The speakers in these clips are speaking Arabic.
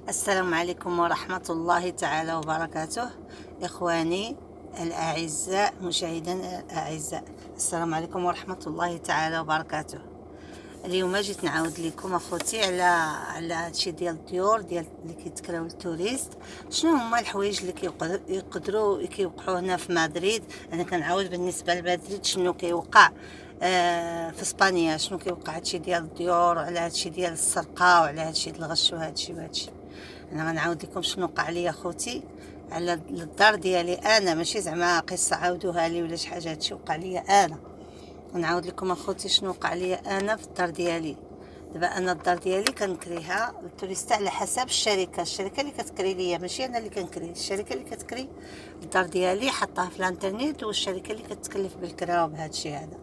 السلام عليكم ورحمة الله تعالى وبركاته. إخواني الأعزاء، مشاهدينا الأعزاء، السلام عليكم ورحمة الله تعالى وبركاته. اليوم جيت نعاود لكم اخوتي على هادشي ديال الطيور ديال اللي كيتكراو التوريست. شنو هما الحوايج اللي يقدروا كيوقعوا هنا في مدريد. انا كنعاود بالنسبه لمدريد شنو كيوقع في اسبانيا، شنو كيوقع هادشي ديال الطيور، وعلى هادشي ديال السرقه، وعلى هادشي ديال الغش وهادشي. انا غنعاود لكم شنو وقع لي اخوتي على الدار ديالي انا، ماشي زعما قصه عاودوها لي ولا شي حاجه، هادشي وقع لي انا. نعاود لكم اخوتي شنو وقع لي انا في الدار ديالي. دابا انا الدار ديالي كنكريها للتوريست على حسب الشركه اللي كتكري ليا، ماشي انا اللي كنكري، الشركه اللي كتكري الدار ديالي حطاها في الانترنت، والشركه اللي كتكلف بالكرا وبهذا الشيء هذا.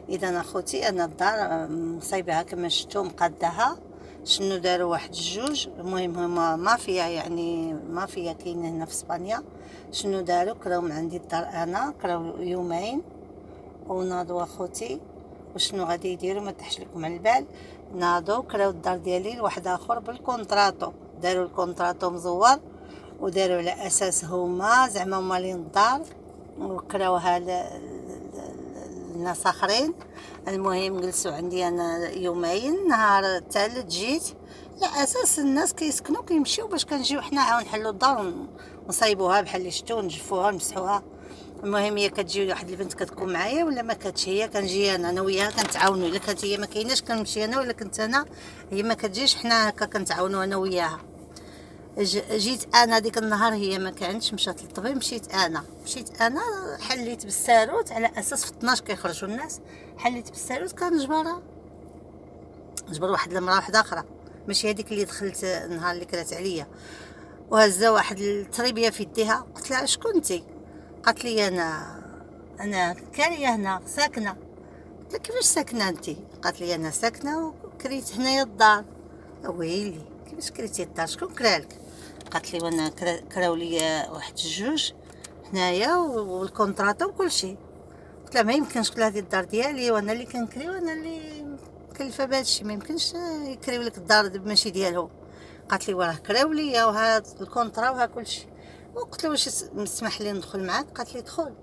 اذا اخوتي انا الدار مصايبها كما شفتوا مقدها. شنو داروا واحد الجوج، المهم هما مافيا، يعني مافيا كاين هنا في اسبانيا. شنو داروا؟ كراو من عندي الدار انا، كراو يومين وناضوا اخوتي. وشنو غادي يديروا؟ ما تحش لكم على البال. ناضوا كراو الدار ديالي لواحد اخر بالكونطراتو، داروا الكونطراتو مزور، وداروا على اساس هما زعما مالين الدار، وكراوها الناس اخرين. المهم جلسوا عندي انا يومين، نهار الثالث جيت على اساس الناس كيسكنوا كيمشيو، باش كنجيو حنا عاون نحلوا الدار ونصايبوها بحال اللي شفتوا، نجفوها ونمسحوها. المهم هي كتجي واحد البنت كتكون معايا، ولا ما كتش هي كنجي انا وياها كنتعاونوا. الا كانت هي ما كايناش كنمشي انا، ولا كنت انا هي ما كتجيش، حنا هكا كنتعاونوا انا وياها. جيت انا ديك النهار هي ما كانتش، مشات للطبيب، مشيت انا حليت بالساروت على اساس في 12 كيخرجوا الناس. حليت بالساروت كنجبر واحد المراه واحده اخرى، ماشي هذيك اللي دخلت النهار اللي كرات عليا، وهزه واحد التريبيه في يديها. قلت لها شكونتي؟ قالت لي انا كاريه هنا ساكنه. قلت لها كيفاش ساكنه انت؟ قالت لي انا ساكنه وكريت هنايا الدار. ويلي كيفاش كريتي الدار؟ شكون كرالك؟ قالت لي وانا كراو لي واحد الجوج هنايا والكونطراطه وكل شيء. قلت لها ما يمكنش، قلت لها هذه الدار ديالي وانا اللي كنكري وانا اللي مكلفه بهذا الشيء، ما يمكنش يكريو لك الدار ماشي ديالهم. قالت لي وراه كراو ليا وهذا الكونطرا وها كل شيء. وقلت لها واش مسمح لي ندخل معاك؟ قالت لي دخل.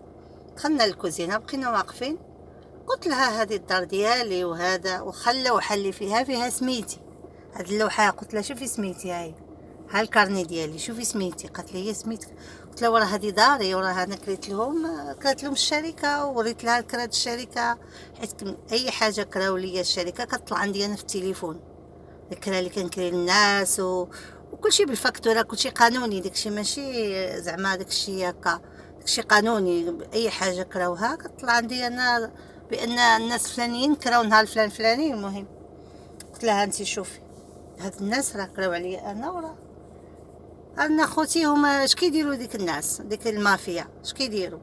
دخلنا للكوزينه، بقينا واقفين. قلت لها هذه الدار ديالي وهذا، وخلاو حلي فيها سميتي. هاد اللوحه قلت لها شوفي سميتي، ها الكارني ديالي، شوفي سميتي. قالت لي هي سميتك. قلت لها وراه هذه داري، وراه انا كريت لهم الشركه، وريت لها كرات الشركه، حيت اي حاجه كراو ليا الشركه كتطلع عندي انا في التليفون. الكرا اللي كنكري للناس وكل شيء بالفاكتوره، كل شيء قانوني، داكشي ماشي زعما داكشي هكا، داكشي قانوني. اي حاجه كراوها كتطلع عندي انا بان الناس فلانيين كراو نهار فلان فلاني. المهم قلت لها انت شوفي، هاد الناس راه كراو عليا انا، وراه انا خوتي هما اش كيديروا ديك الناس، ديك المافيا اش كيديروا؟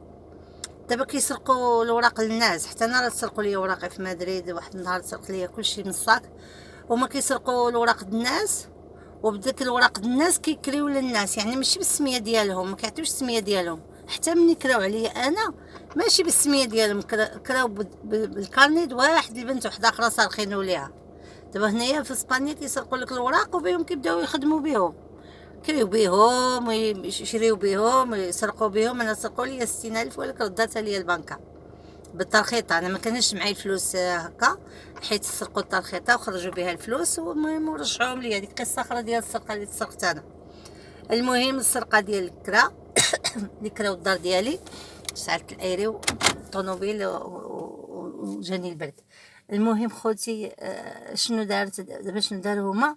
دابا كيسرقوا الوراق للناس. حتى انا راه سرقوا لي وراقي في مدريد، واحد النهار سرق لي كلشي من الصاك. هما كيسرقوا الوراق الناس، وبداك الوراق الناس كيكريو للناس، يعني ماشي بالسميه ديالهم، ما كيعطيوش السميه ديالهم. حتى ملي كراو عليا انا ماشي بالسميه ديالهم، كراو بالكارنيد واحد البنت وحده اخرى صارخينو ليها. دابا هنايا في اسبانيا كيسرقوا لك الوراق وبهم كيبداو يخدموا بهم، كريو بيهم ويشريو بيهم ويسرقوا بيهم. انا سرقوا لي 60,000 ولكن رداتها لي البنكه بالترخيطه. انا ما كانش معايا الفلوس هكا، حيت سرقوا الترخيطه وخرجوا بها الفلوس، والمهم ورجعوهم لي. هذيك قصه اخرى ديال السرقه اللي تسرقت انا. المهم السرقه ديال الكرا اللي كراو الدار ديالي، شعلت الايري والطوموبيل وجاني البرد. المهم خوتي شنو دارت دابا؟ شنو داروا هما؟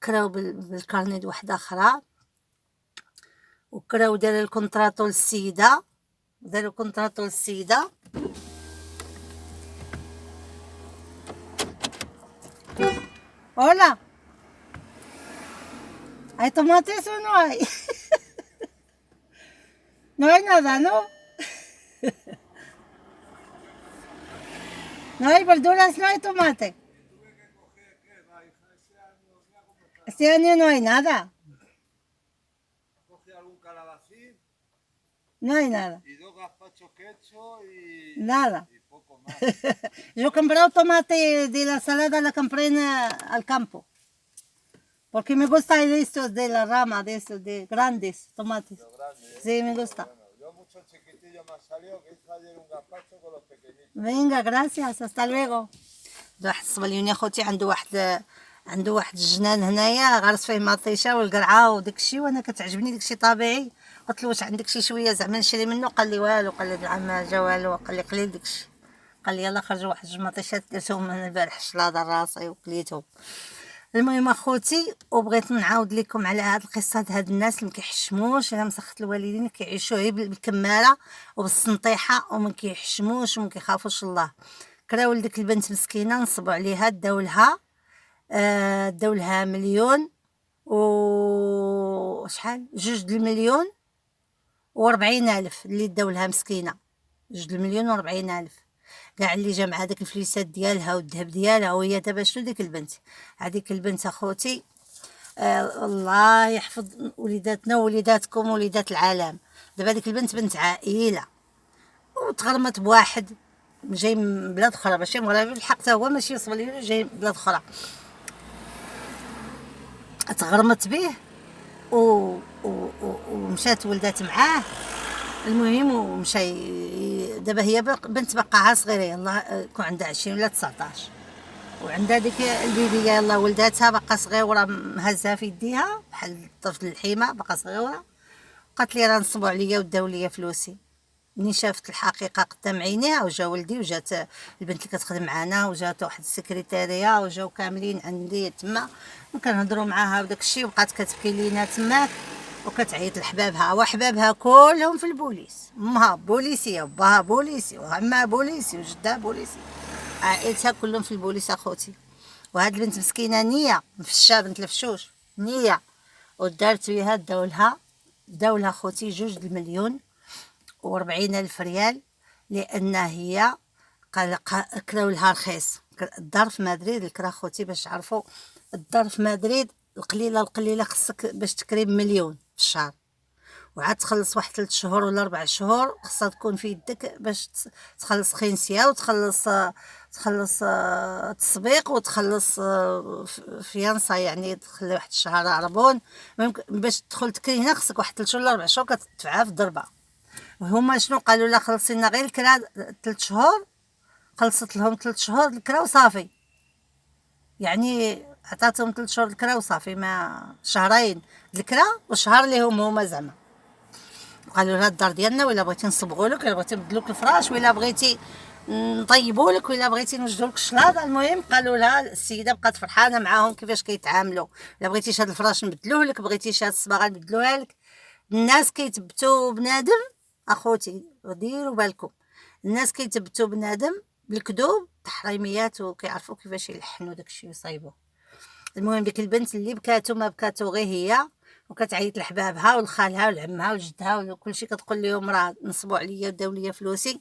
كراو بالكارنيد واحده اخرى، وكراو داروا الكونطراتو للسيده، Hola, ¿hay tomates o no hay? No hay nada, ¿no? No hay verduras, no hay tomate. Este año no hay nada. Cogí algún calabacín No hay nada. y dos gazpachos que he hecho Nada. y poco más. Yo compré tomate de la salada, la compré al campo. Porque me gusta de estos de la rama, de estos de grandes tomates. Los grandes. Sí, me gusta. Bueno, yo muchos chiquitillos me han salido que hice ayer un gazpacho con los pequeñitos. Venga, gracias, hasta luego. واحد الصبليوني اخوتي عنده واحد الجنان هنايا غرس فيه مطيشه والقرعه وداكشي، وانا كتعجبني داكشي طبيعي. قلت له واش عندك شي شويه زعما نشري منه؟ قال لي والو، قال لي بالعام ما جا والو، قال لي قليل داكشي. قال لي يلا خرجوا واحد جوج مطيشات درتهم انا البارح شلاضه راسي وكليتهم. المهم اخوتي، وبغيت نعاود لكم على هاد القصه هاد الناس اللي مكيحشموش على مسخه الوالدين، كيعيشوا غير بالكماله وبالسنطيحه وما كيحشموش وما كيخافوش الله. كراو لديك البنت مسكينه، نصبوا عليها، داولها مليون و شحال، 2 المليون و40 ألف اللي داولها مسكينه، 2 المليون و40 ألف. كاع اللي جا مع داك الفليسات ديالها والذهب ديالها. وهي دابا شنو ديك البنت، هذيك البنت اخوتي الله يحفظ وليداتنا ووليداتكم ووليدات العالم. دابا ديك البنت بنت عائله وتغرمت بواحد جاي من بلاد اخرى، ماشي مغربي بالحق، تا هو ماشي صبلي، جاي من بلاد اخرى. تغرمت به ومشات ولدات معاه. المهم ومشى. دابا هي بنت بقاها صغيره، يلاه يكون عندها 20 ولا 19، وعندها ديك البيبيه يلاه ولداتها باقا صغيره مهزها في يديها بحال طفل الحيمه، باقا صغيره. قالت لي راه نصبوا عليا وداو ليا فلوسي. مني شافت الحقيقه قدام عينيها، وجا ولدي وجات البنت اللي كتخدم معنا وجات واحد السكرتاريه وجاو كاملين عندي تما، وكنهضروا معاها وداك الشيء، وبقات كتبكي لينا تماك وكتعيط لحبابها، وحبابها كلهم في البوليس، امها بوليسيه وباها بوليسي وعمها بوليسي وجدها بوليسي، عائلتها كلهم في البوليس اخوتي. وهاد البنت مسكينه نيه مفشه، بنت الفشوش نيه، ودارت بها داولها اخوتي 2 المليون و40 ألف ريال، لأن هي كراو لها رخيص. الدار في مدريد، الكرا خوتي باش تعرفوا، الدار في مدريد القليله خصك باش تكري مليون في الشهر، وعاد تخلص واحد 3 شهور ولا 4 شهور خصها تكون في يدك باش تخلص خنسيه تخلص تسبيق وتخلص فيانسا، يعني تخلي واحد الشهر عربون. باش تدخل تكري هنا خصك واحد 3 شهور ولا 4 شهور كتدفعها في الضربه. وهما شنو قالوا لها؟ خلصي لنا غير الكرا 3 شهور. خلصت لهم 3 شهور الكرا وصافي، يعني عطاتهم 3 شهور الكرا وصافي، ما شهرين الكرا وشهر ليهم هما زعما. قالوا لها الدار ديالنا، ولا بغيتي نصبغوا لك، ولا بغيتي نبدلوك الفراش، ولا بغيتي نطيبوا لك، ولا بغيتي نوجدوا لك الشلاضه. المهم قالوا لها السيده بقات فرحانه معاهم كيفاش كيتعاملوا، لا بغيتيش هذا الفراش نبدلوه لك، بغيتيش هاد الصباغه نبدلوها لك. الناس كيتبتوا بنادم اخوتي، وديروا بالكم، الناس كيتبتوا بنادم بالكذوب تحريميات، وكيعرفوا كيفاش يلحنوا داكشي ويصايبوه. المهم ديك البنت اللي بكاتو ما بكاتو غير هي، وكتعيط لحبابها ولخالها ولعمها ولجدها وكلشي، كتقول لهم راه نصبوا عليا وداو ليا فلوسي.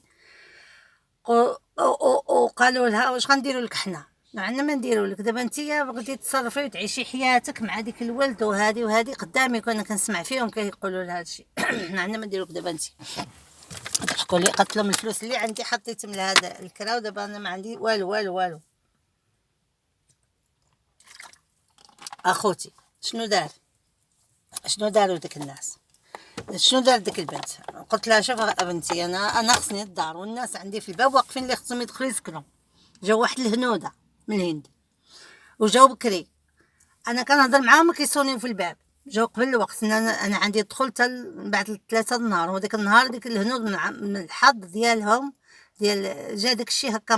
وقالوا لها واش غنديروا لك حنا؟ عندنا ما نديروا لك، دابا نتيا بغيتي تصرفي وتعيشي حياتك مع ديك الولد وهذه قدامي كنا كنسمع فيهم كيقولوا لها هادشي. عندنا ما نديروا لك دابا انت. ضحكوا لي، قالت لهم الفلوس اللي عندي حطيتهم لهذا الكرا، ودابا انا ما عندي والو والو والو. اخوتي شنو داروا ديك الناس؟ شنو دار ديك البنت؟ قلت لها شوف بنتي، انا خصني الدار، والناس عندي في الباب واقفين اللي خصهم يدخلوا يسكنوا. جاو واحد الهنوده من الهند وجاو بكري، انا كنهضر معاهم كيصونيو في الباب، جاو قبل الوقت. انا عندي دخول حتى بعد 3 النهار، وداك النهار ديك الهنود من الحظ ديالهم جا داكشي هكا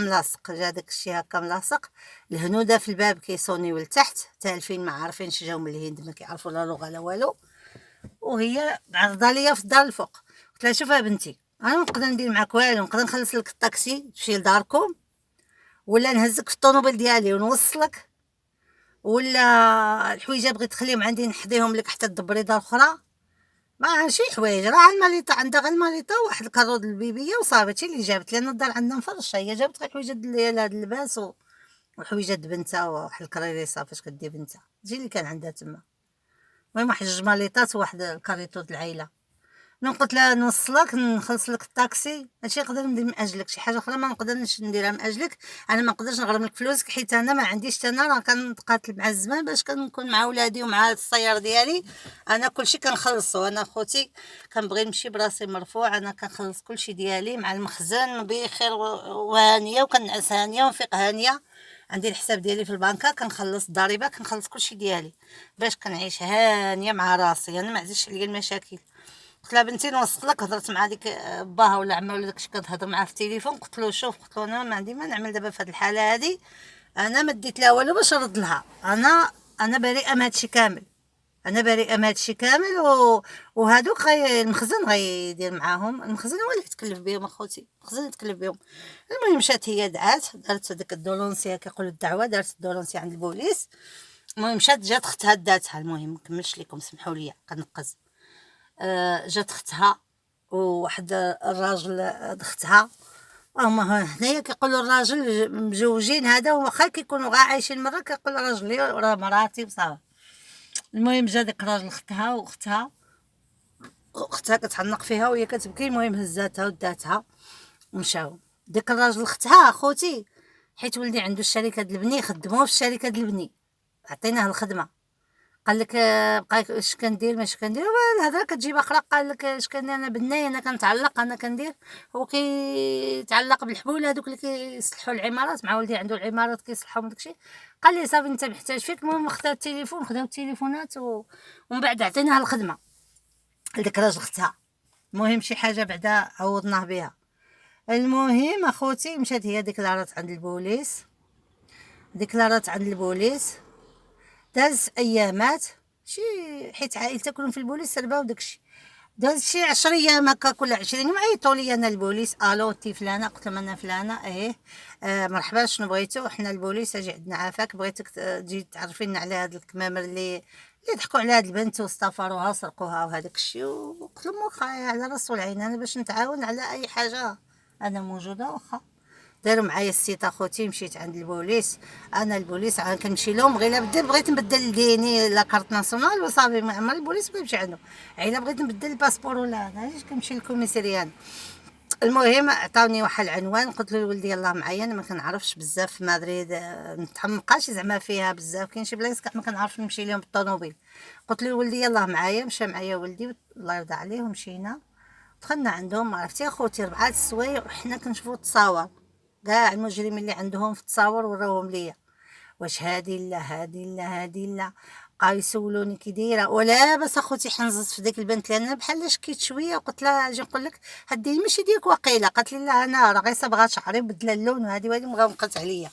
ملاصق، الهنوده في الباب كيصونيو لتحت تالفين، ما عارفينش جاو من الهند، ما كيعرفوا لا لغه لا والو. وهي عرضه ليا في الدار الفوق. قلت لها شوفي بنتي، انا نقدر ندير معاك والو، نقدر نخلص لك الطاكسي تمشي لداركم، ولا نهزك في الطوموبيل ديالي ونوصلك، ولا الحويجه بغيت تخليهم عندي نحضيهم لك حتى تدبري دار اخرى. ما شي حوايج، راه الماليطه عندها غير الماليطه وواحد الكارود البيبيه وصافي. هادشي اللي جابت، لان الدار عندنا مفرشه، هي جابت غير حويجه ديال هاد اللباس وحويجه بنتها وواحد الكريريصه فاش كدير بنتها، هادشي اللي كان عندها تما. المهم واحد 2 ماليطات وواحد الكاريطو د العائله. انا قلت لها نوصلك نخلص لك الطاكسي، ماشي نقدر ندير من اجلك شي حاجه اخرى ما نقدرش نديرها من اجلك، انا ما نقدرش نغرم لك فلوسك حيت انا ما عنديش، انا راه كنتقاتل مع الزمان باش كنكون مع ولادي ومع السياره ديالي، انا كلشي كنخلصو، انا خوتي كنبغي نمشي براسي مرفوع، انا كنخلص كلشي ديالي مع المخزن بخير وهانيه، وكنعس هانيه ونفيق هانيه، عندي الحساب ديالي في البنكه، كنخلص الضريبه، كنخلص كلشي ديالي باش كنعيش هانيه مع راسي، انا ما عزيزش عليا المشاكل. قلت لها بنتي نوثق لك، هضرت مع ديك باها ولا عمها ولا داكشي كتهضر معاه في التليفون، قلت له شوف، قلت له انا ما عندي ما نعمل دابا في هذه الحاله هذه، انا ما ديت لها والو باش نرد لها، انا بريئه من هادشي كامل، انا بريئه من هادشي كامل، وهادوك المخزن غيدير معاهم، المخزن هو اللي يتكلف بهم اخوتي، المخزن يتكلف بهم. المهم مشات هي دارت ديك الدولونسيه كيقولوا الدعوه، دارت الدولونسيه عند البوليس، المهم مشات جات اختها داتها، المهم مكملش لكم سمحوا لي كنقز. جات اختها وواحد الراجل اختها، هما هنايا كيقولوا الراجل مزوجين هذا، واخا كيكونوا غا عايشين مرة كيقول الراجل لي راه مراتي وصافي. المهم جا داك الراجل اختها واختها كتعنق فيها وهي كتبكي، المهم هزاتها وداتها ومشاو. داك الراجل اختها اخوتي حيت ولدي عنده الشركه د البني، خدموه في الشركه د البني، عطيناه الخدمه، قال لك بقى اش كندير ماش كندير، الهضره كتجيب اخرى، قال لك اش كندير انا بالناي، انا كنتعلق، انا كندير، هو كيتعلق بالحبول هذوك اللي كيصلحوا العمارات، مع ولدي عنده العمارات كيصلحهم داكشي، قال لي صافي انت محتاج فيك. المهم خدا التليفون، خداو التليفونات ومن بعد عطيناها الخدمه لداك الراجل اختها، المهم شي حاجه بعدا عوضناه بها. المهم اخوتي مشات هي ديكلارات عند البوليس، ديكلارات عند البوليس، داز ايامات شي، حيت عائلتها كلهم في البوليس سرباو داكشي، داز شي 10 ايام هكا، كل 20 يوم عيطوا لي انا البوليس، الو تي فلانه، قلت لهم انا فلانه، مرحبا شنو بغيتو، حنا البوليس اجي عندنا عافاك، بغيتك تجي تعرفينا على هاد الكمامر اللي ضحكوا على هاد البنت واستفروها وسرقوها وهداك الشيء، وقلت لهم واخا على راس والعين، انا باش نتعاون على اي حاجه انا موجوده، واخا داروا معايا السيت اخوتي، مشيت عند البوليس، انا البوليس عاد كنمشي لهم غير الا بغيت نبدل ديني لا كارت ناسيونال وصافي، ما عمر البوليس ما يمشي عنده، الا بغيت نبدل الباسبور ولا هذا كنمشي للكوميساريان. المهم عطاوني واحد العنوان، قلت له لولدي يلاه معايا، انا ما كنعرفش بزاف في مدريد، متحمقاش زعما فيها بزاف، كاين شي بلايص ما كنعرفش نمشي لهم بالطوموبيل، قلت له لولدي يلاه معايا، مشى معايا ولدي الله يرضى عليه، ومشينا دخلنا عندهم، عرفتي اخوتي 4 السوايع وحنا كنشوفوا التصاور، كاع المجرمين اللي عندهم في التصاور وراوهم ليا، واش هادي لا هادي لا هادي لا، بقاو يسولوني كي دايره، ولا بس اخوتي حنزت في ديك البنت لان بحال شكيت شويه، وقلت لها اجي نقول لك هادي ماشي ديالك واقيلا، قالت لي لا انا راه غير صبغه شعري وبدله اللون وهادي وهادي مغمقت عليا.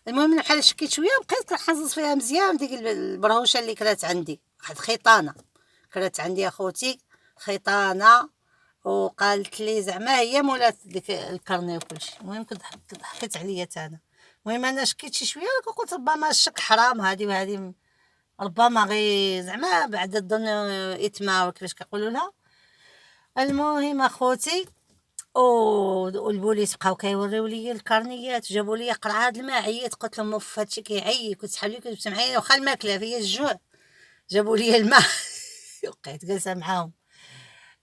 المهم بحال شكيت شويه وبقيت كنحزز فيها مزيان، ديك البرهوشه اللي كانت عندي، واحد خيطانه كانت عندي اخوتي، خيطانه، وقالت لي زعما هي مولات ديك الكارني وكلشي، المهم كنت ضحكت عليا حتى انا، المهم انا شكيت شي شويه، قلت ربما الشك حرام هادي وهادي، ربما غير زعما بعد الظن اثما ولا كيفاش كيقولوا لها. المهم اخوتي والبوليس بقاو كيوريو لي الكارنيات، جابوا لي قرعه هاد الماء، عييت قلت لهم اوف هادشي كيعيي، كنت سحب لي كنت معايا واخا الماكله فيا الجوع، جابوا لي الماء وبقيت جالسه معاهم،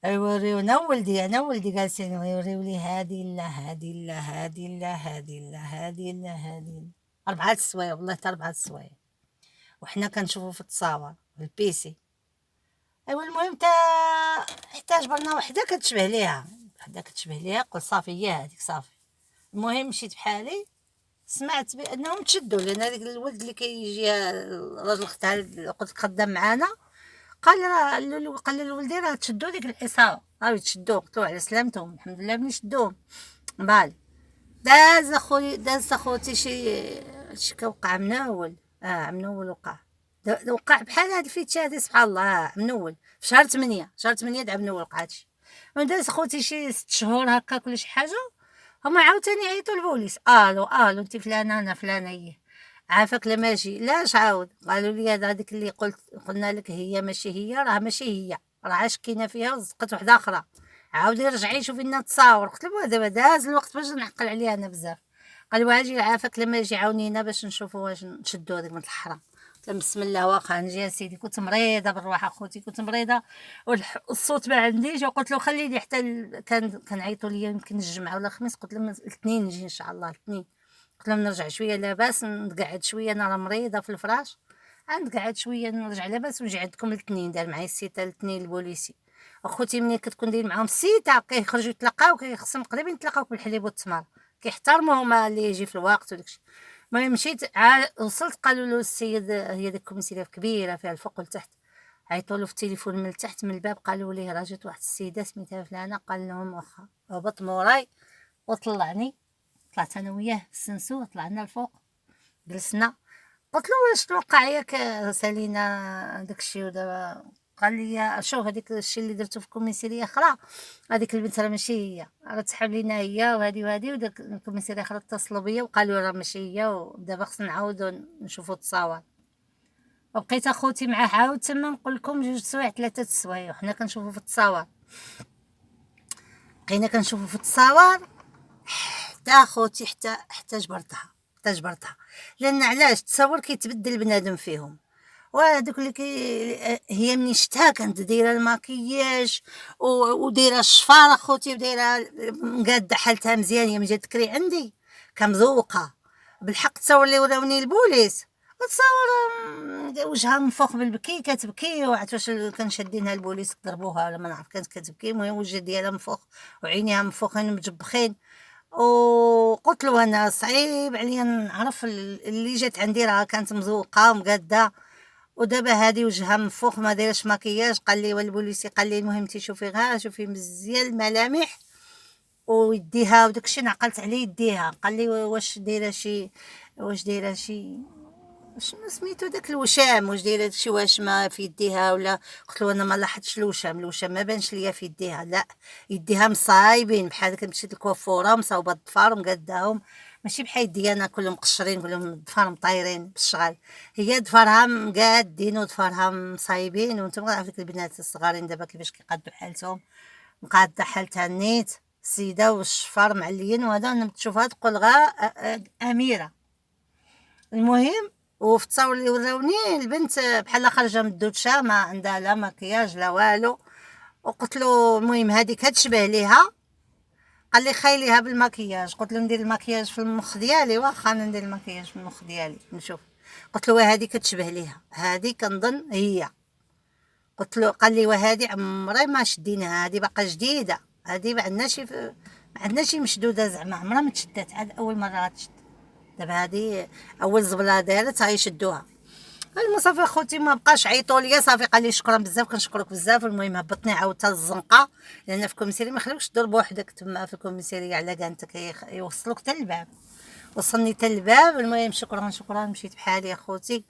يوريو انا ولدي جالسين يوريو لي هادي لا هادي لا هادي لا هادي لا هادي لا هادي، 4 السوايع والله حتى 4 السوايع، وحنا كنشوفو في التصاور في البيسي. المهم حتى جبرنا وحده كتشبه ليها، قلت صافي هي هذيك صافي. المهم مشيت بحالي، سمعت بانهم تشدوا، لان هذاك الولد اللي كيجي راجل اختها قلت لك خدام معانا، قال للولدين راه تشدوا ديك العصابه، راه تشدوا، قلت له على سلامتهم الحمد لله ملي شدوهم. بالي داز اخوتي شي كوقع من اول، من اول وقع بحال هاد الفيتشه هادي سبحان الله، من اول في شهر 8 دعم من اول وقع هادشي، داز خوتي شي 6 شهور هكا كل شي حاجه، هما عاوتاني عيطوا البوليس، الو انت فلانه، انا فلانه، هي عافاك لا ماشي لاش عاود، قالوا لي هذيك اللي قلنا لك هي ماشي هي، راه ماشي هي، راه شكينا فيها وزقت وحده اخرى، عاودي رجعي شوفي لنا التصاور، قلت له دابا داز الوقت باش نعقل عليها انا بزاف، قال لي اجي عافاك لما يجي عاونينا باش نشوفوا واش نشدوا هذيك من الحرام، بسم الله واخا نجي اسيدي، كنت مريضه بالروح اخوتي، كنت مريضه والصوت ما عنديش، وقلت له خليني حتى كنعيطوا ليا يمكن الجمعه ولا الخميس، قلت لهم الاثنين نجي ان شاء الله الاثنين، قلت لهم نرجع شويه لاباس نقعد شويه، انا راه مريضه في الفراش، نقعد شويه نرجع لاباس ونجي عندكم الاثنين. دار معايا السيته الاثنين البوليسي اخوتي، ملي كتكون داير معاهم السيته كيخرجوا يتلاقاو، كيخصهم قريبين يتلاقاو بالحليب والتمر، كيحترموا هما اللي يجي في الوقت وداكشي. المهم مشيت وصلت، قالوا له السيد، هي ديك الكوميساريه كبيره فيها الفوق والتحت، عيطوا له في التليفون من التحت من الباب، قالوا ليه راه جات واحد السيده سميتها فلانه، قال لهم واخا، هبط موراي وطلعني، طلعت انا وياه في السنسو، طلعنا الفوق جلسنا، قلت له واش توقع ياك سالينا داكشي ودابا؟ قال لي شوف هذيك الشيء اللي درتو في كوميساريه اخرى، هذيك البنت راه ماشي هي، راه تسحب لينا هي وهادي وهادي، وداك الكوميساريه اخرى اتصلوا بيا وقالوا راه ماشي هي، ودابا خصنا نعاودو نشوفو التصاور. وبقيت اخوتي معاه عاود تما، نقول لكم 2 سوايع 3 سوايع وحنا كنشوفو في التصاور، بقينا كنشوفو في التصاور حتى اخوتي حتى جبرتها، لان علاش التصاور كيتبدل بنادم فيهم، وهذوك اللي هي مني شفتها كانت دايره الماكياج ودايره الشفار اخوتي، ودايره مقاده حالتها مزيان، هي من جات تكري عندي كمذوقه بالحق. تصور اللي وراوني البوليس، وتصور وجهها منفوخ بالبكي، كتبكي، وعرفت واش كان شادينها البوليس ضربوها ولا ما نعرف، كانت كتبكي، المهم وجه ديالها منفوخ وعينيها منفوخين مجبخين. وقلت له انا صعيب عليا نعرف اللي جات عندي راه كانت مزوقه ومقاده، ودابا هادي وجهها منفوخ ما دايرش مكياج. قال لي والبوليسي قال لي المهم تيشوفي غير شوفي مزيان الملامح ويديها وداكشي، نعقلت عليه يديها. قال لي واش دايره شي شنو سميتو داك الوشام، واش دايره شي واشمه في يديها ولا؟ قلت له انا ما لاحظتش الوشام ما بانش ليا في يديها، لا يديها مصايبين بحال كنت مشيت للكوافوره مصاوبه الضفار ومقاداهم، ماشي بحال يدي انا كلهم مقشرين كلهم الضفار مطايرين بالشغل، هي ضفارها مقادين وضفارها مصايبين. وانتم عارفين ديك البنات الصغارين دابا كيفاش كيقادوا حالتهم، مقاده حالتها نيت السيده والشفار معليين، وهذا تشوفها تقول غا اميره. المهم وفي التصاور اللي وراوني البنت بحال خارجه من الدوشه، ما عندها لا مكياج لا والو، وقلت له المهم هذيك كتشبه ليها. قال لي خايليها بالمكياج، قلت له ندير المكياج في المخ ديالي، واخا ندير المكياج في المخ ديالي نشوف. قلت له هذه كتشبه ليها، هذه كنظن هي. قلت له، قال لي وهذه عمري ما شديناها، هذه باقا جديده، هذه ما عندنا شي مشدوده زعما، عمرها ما تشدات، عاد اول مره غتشد، دابا هذه اول زبله دارت غيشدوها. المهم اخوتي ما بقاش عيطوا ليا صافي، قال لي شكرا بزاف، كنشكرك بزاف. المهم هبطني عاودت للزنقه، لان في الكوميساريه ما يخليوكش تدور بوحدك تما في الكوميساريه على كانتك، يوصلوك حتى للباب، وصلني حتى للباب. المهم شكرا مشيت بحالي اخوتي.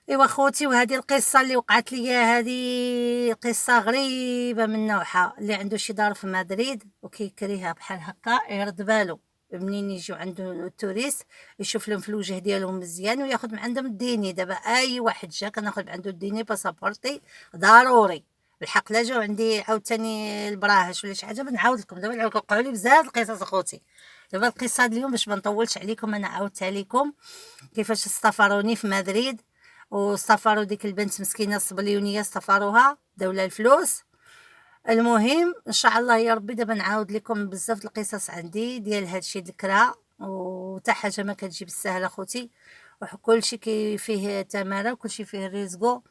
ايوا اخوتي، وهذه القصه اللي وقعت لي، هذه قصه غريبه من نوعها. اللي عنده شي دار في مدريد وكيكريها بحال هكا يرد بالو منين يجيو عنده التوريست، يشوف لهم في الوجه ديالهم مزيان وياخذ من عندهم الديني. دابا اي واحد جا كناخذ عنده الديني باسابورتي ضروري بالحق. لا جاو عندي عاوتاني البراهش ولا شي حاجه بنعاود لكم. دابا وقعوا لي بزاف القصص اخوتي. دابا القصه اليوم باش ما نطولش عليكم، انا عاودتها لكم كيفاش استفروني في مدريد، واستفروا ديك البنت مسكينه الصبليونيه، استفروها داولها الفلوس. المهم ان شاء الله يا ربي دابا نعاود لكم بزاف القصص عندي ديال هادشي الكرا، وتا حاجه ما كتجي بالسهل اخوتي، وكلشي فيه تماره وكلشي فيه رزقو.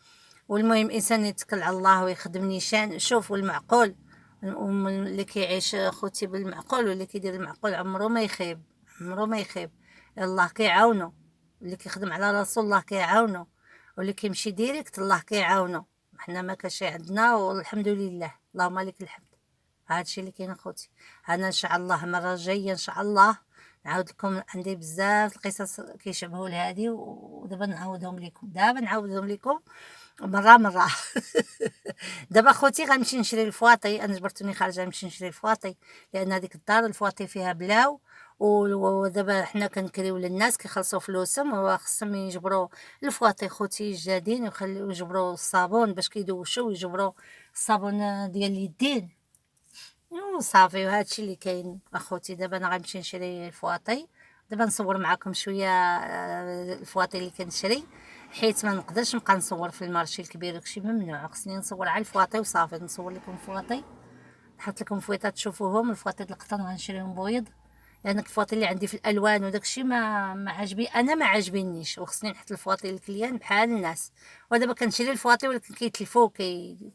والمهم الانسان يتكل على الله ويخدم نيشان. شوفوا المعقول اللي كيعيش اخوتي بالمعقول واللي كيدير المعقول عمره ما يخيب، الله كيعاونو. اللي كيخدم على راسو الله كيعاونو، واللي كيمشي ديريكت الله كيعاونو. حنا ما كاشي عندنا والحمد لله، اللهم لك الحمد. هادشي اللي كاين اخوتي. انا ان شاء الله المره الجايه ان شاء الله نعاود لكم، عندي بزاف القصص كيشبهوا لهادي، ودابا نعاودهم لكم مره. دابا اخوتي غنمشي نشري الفواطي، انا جبرتوني خارجه نمشي نشري الفواطي، لان هذيك الدار الفواطي فيها بلاو، ودابا حنا كنكريو للناس كيخلصوا فلوسهم، وخصهم يجبروا الفواطي خوتي جادين، ويخليو يجبروا الصابون باش كيدوشوا، ويجبروا الصابون ديال اليدين وصافي. وهادشي اللي كاين اخوتي. دابا انا غنمشي نشري الفواطي، دابا نصور معكم شويه الفواطي اللي كنشري. حيت ما نقدرش نبقى نصور في المارشي الكبير داكشي ممنوع، خصني نصور على الفواطي وصافي. نصور لكم فواطي، نحط لكم فويطات تشوفوهم. الفواطي القطن غنشريهم بويض، لان الفواطي اللي عندي في الالوان وداكشي ما عجبي، انا ما عاجبينيش، وخصني نحط الفواطي للكليان بحال الناس. ودابا كنشري الفواطي ولكن كيتلفوا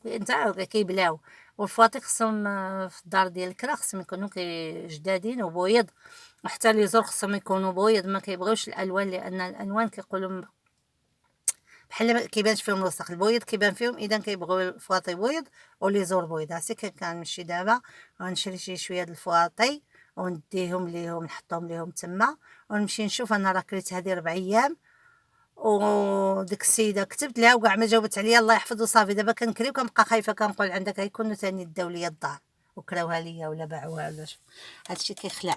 انت كيبلاو. والفواطي خصهم في الدار ديال الكرا خصهم يكونوا جدادين وبويض، وحتى لي زور خصهم يكونوا بويض، ما كيبغيوش الالوان، لان الالوان كيقولوا بحال ما كيبانش فيهم الوسخ. البويض كيبان فيهم، اذا كيبغيو الفواطي بويض ولي زور بويض. هاسي كنمشي دابا غنشري شويه د الفواطي ونديهم ليهم، نحطهم ليهم تما، ونمشي نشوف. انا راه كريت هذه 4 ايام، وديك السيده كتبت لها وكاع ما جاوبت عليا، الله يحفظ وصافي. دابا كنكري وكنبقى خايفه، كنقول عندك غيكونوا ثاني داو ليا الدار وكراوها ليا ولا باعوها ولا شو. هادشي كيخلع.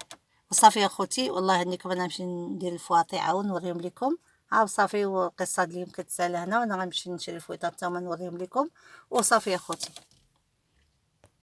وصافي يا خوتي، والله هنيكم انا نمشي ندير الفواطي عاود نوريهم لكم. ها صافي، والقصه اليوم كتسالى هنا، وانا غنمشي نشري الفويطات حتى هما نوريهم لكم. وصافي يا خوتي.